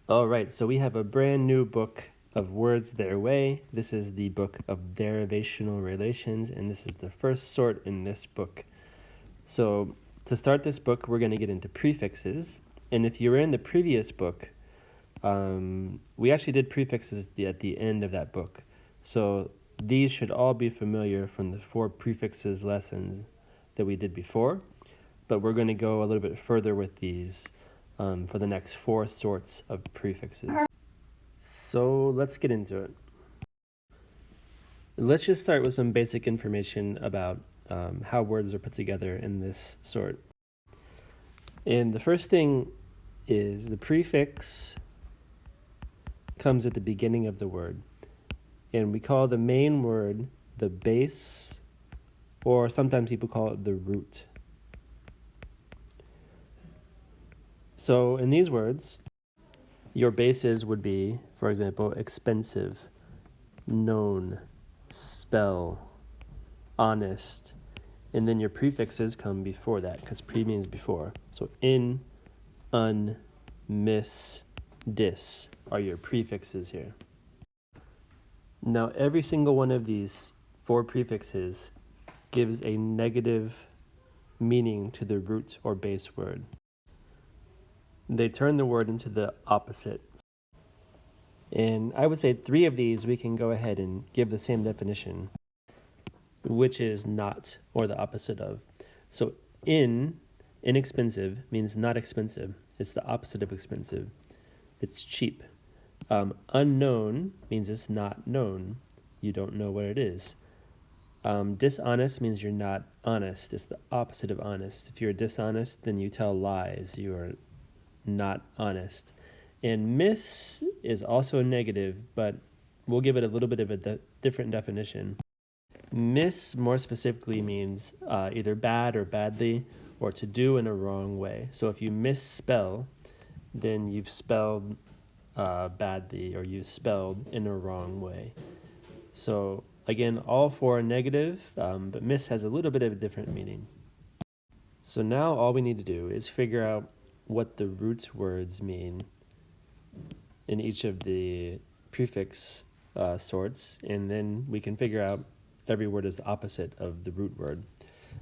All right, so we have a brand new book of words their way. This is the book of derivational relations, and this is the first sort in this book. So to start this book, we're going to get into prefixes. And if you were in the previous book, we actually did prefixes at the end of that book. So these should all be familiar from the 4 prefixes lessons that we did before. But we're going to go a little bit further with these for the next 4 sorts of prefixes. So let's get into it. Let's just start with some basic information about how words are put together in this sort. And the first thing is the prefix comes at the beginning of the word. And we call the main word the base, or sometimes people call it the root. So in these words, your bases would be, for example, expensive, known, spell, honest, and then your prefixes come before that, because pre means before. So in, un, miss, dis are your prefixes here. Now every single one of these 4 prefixes gives a negative meaning to the root or base word. They turn the word into the opposite. And I would say 3 of these we can go ahead and give the same definition, which is not, or the opposite of. So inexpensive means not expensive. It's the opposite of expensive. It's cheap. Unknown means it's not known. You don't know what it is. Dishonest means you're not honest. It's the opposite of honest. If you're dishonest, then you tell lies. You are not honest. And miss is also negative, but we'll give it a little bit of a different definition. Miss more specifically means either bad or badly, or to do in a wrong way. So if you misspell, then you've spelled badly, or you've spelled in a wrong way. So again, all 4 are negative, but miss has a little bit of a different meaning. So now all we need to do is figure out what the root words mean in each of the prefix sorts, and then we can figure out every word is the opposite of the root word.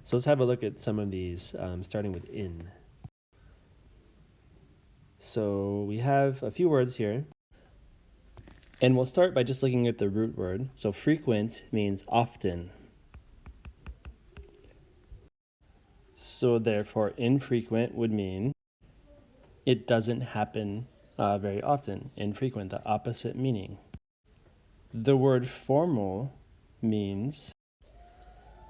So let's have a look at some of these, starting with in. So we have a few words here, and we'll start by just looking at the root word. So frequent means often. So therefore, infrequent would mean it doesn't happen very often. Infrequent, the opposite meaning. The word formal means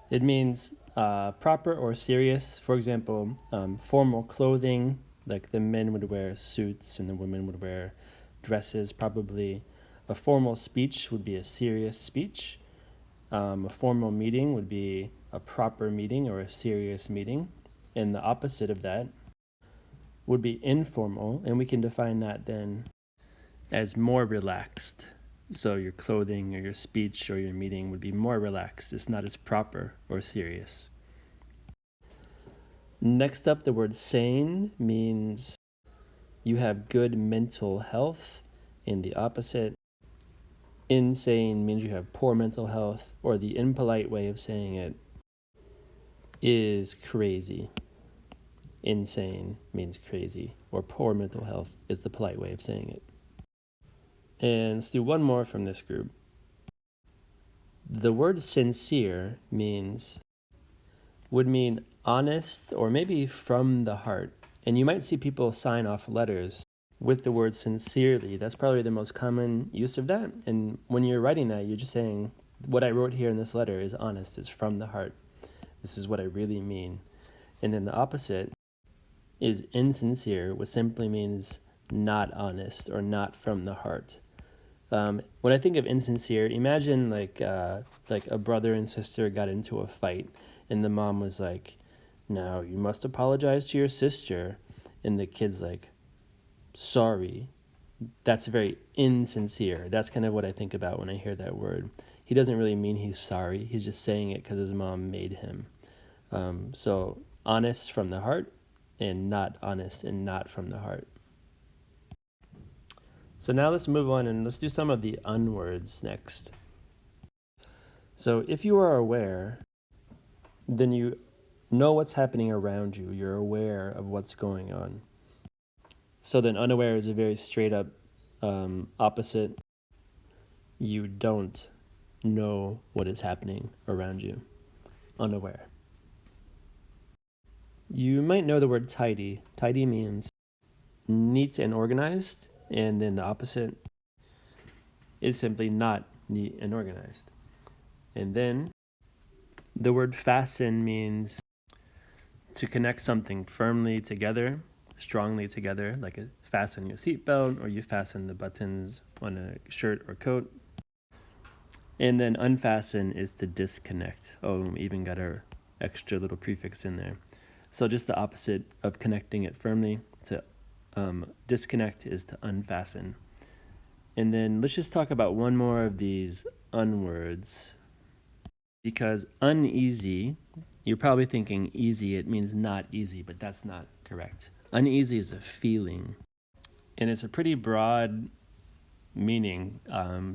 proper or serious. For example, formal clothing, like the men would wear suits and the women would wear dresses. Probably a formal speech would be a serious speech. A formal meeting would be a proper meeting or a serious meeting. And the opposite of that would be informal, and we can define that then as more relaxed. So your clothing or your speech or your meeting would be more relaxed. It's not as proper or serious. Next up, the word sane means you have good mental health, and the opposite. Insane means you have poor mental health, or the impolite way of saying it is crazy. Insane means crazy, or poor mental health is the polite way of saying it. And let's do one more from this group. The word sincere would mean honest, or maybe from the heart. And you might see people sign off letters with the word sincerely. That's probably the most common use of that. And when you're writing that, you're just saying, what I wrote here in this letter is honest, it's from the heart. This is what I really mean. And then the opposite is insincere, which simply means not honest or not from the heart. When I think of insincere, imagine like a brother and sister got into a fight, and the mom was like, "Now you must apologize to your sister," and the kid's like, "Sorry." That's very insincere. That's kind of what I think about when I hear that word. He doesn't really mean he's sorry. He's just saying it because his mom made him. So honest from the heart, and not honest and not from the heart. So now let's move on and let's do some of the unwords next. So if you are aware, then you know what's happening around you. You're aware of what's going on. So then unaware is a very straight up opposite. You don't know what is happening around you. Unaware. You might know the word tidy. Tidy means neat and organized, and then the opposite is simply not neat and organized. And then the word fasten means to connect something firmly together, strongly together, like you fasten your seatbelt or you fasten the buttons on a shirt or coat. And then unfasten is to disconnect. Oh, we even got our extra little prefix in there. So just the opposite of connecting it firmly. To disconnect is to unfasten. And then let's just talk about one more of these unwords. Because uneasy, you're probably thinking easy, it means not easy, but that's not correct. Uneasy is a feeling, and it's a pretty broad meaning.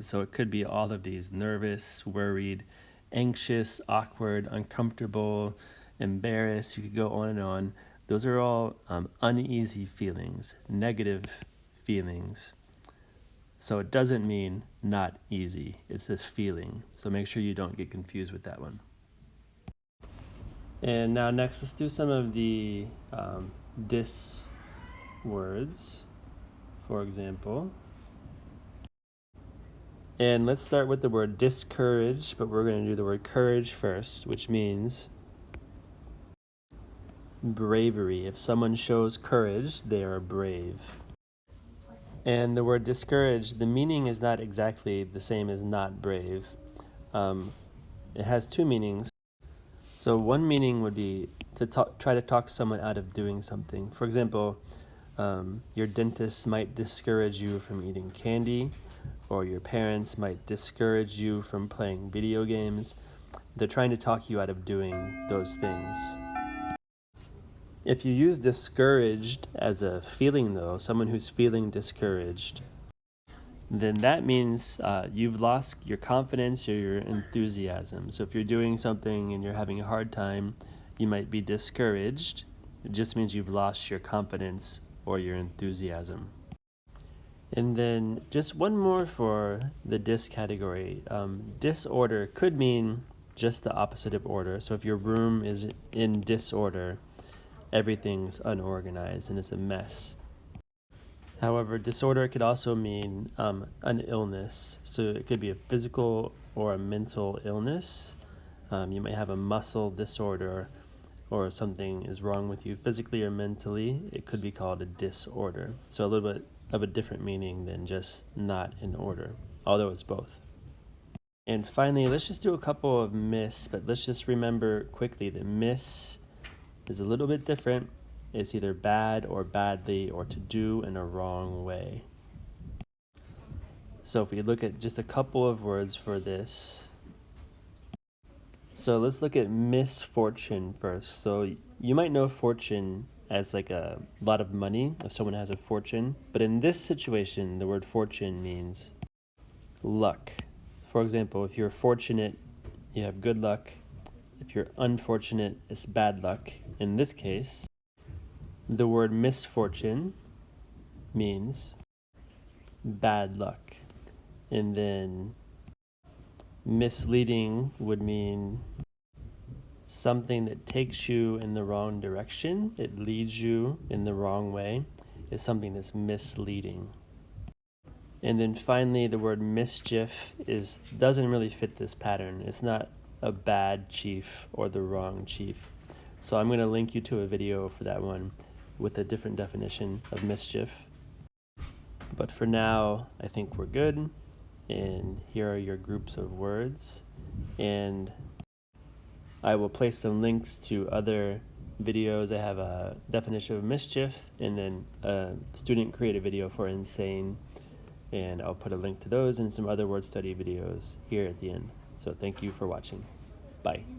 So it could be all of these: nervous, worried, anxious, awkward, uncomfortable, embarrassed. You could go on and on. Those are all uneasy feelings, negative feelings. So it doesn't mean not easy. It's a feeling. So make sure you don't get confused with that one. And now next, let's do some of the dis words, for example. And let's start with the word discourage, but we're going to do the word courage first, which means bravery. If someone shows courage, they are brave. And the word discourage, the meaning is not exactly the same as not brave. It has two meanings. So one meaning would be to try to talk someone out of doing something. For example, your dentist might discourage you from eating candy, or your parents might discourage you from playing video games. They're trying to talk you out of doing those things. If you use discouraged as a feeling, though, someone who's feeling discouraged, then that means you've lost your confidence or your enthusiasm. So if you're doing something and you're having a hard time, you might be discouraged. It just means you've lost your confidence or your enthusiasm. And then just one more for the dis category. Disorder could mean just the opposite of order. So if your room is in disorder, everything's unorganized and it's a mess. However, disorder could also mean an illness. So it could be a physical or a mental illness. You might have a muscle disorder, or something is wrong with you physically or mentally. It could be called a disorder. So a little bit of a different meaning than just not in order, although it's both. And finally, let's just do a couple of miss, but let's just remember quickly that miss is a little bit different. It's either bad or badly, or to do in a wrong way. So if we look at just a couple of words for this. So let's look at misfortune first. So you might know fortune as like a lot of money, if someone has a fortune. But in this situation, the word fortune means luck. For example, if you're fortunate, you have good luck. If you're unfortunate, it's bad luck. In this case, the word misfortune means bad luck. And then misleading would mean something that takes you in the wrong direction. It leads you in the wrong way. It's something that's misleading. And then finally, the word mischief doesn't really fit this pattern. It's not a bad chief or the wrong chief. So I'm going to link you to a video for that one with a different definition of mischief. But for now, I think we're good. And here are your groups of words. And I will place some links to other videos. I have a definition of mischief and then a student created video for insane. And I'll put a link to those and some other word study videos here at the end. So thank you for watching. Bye.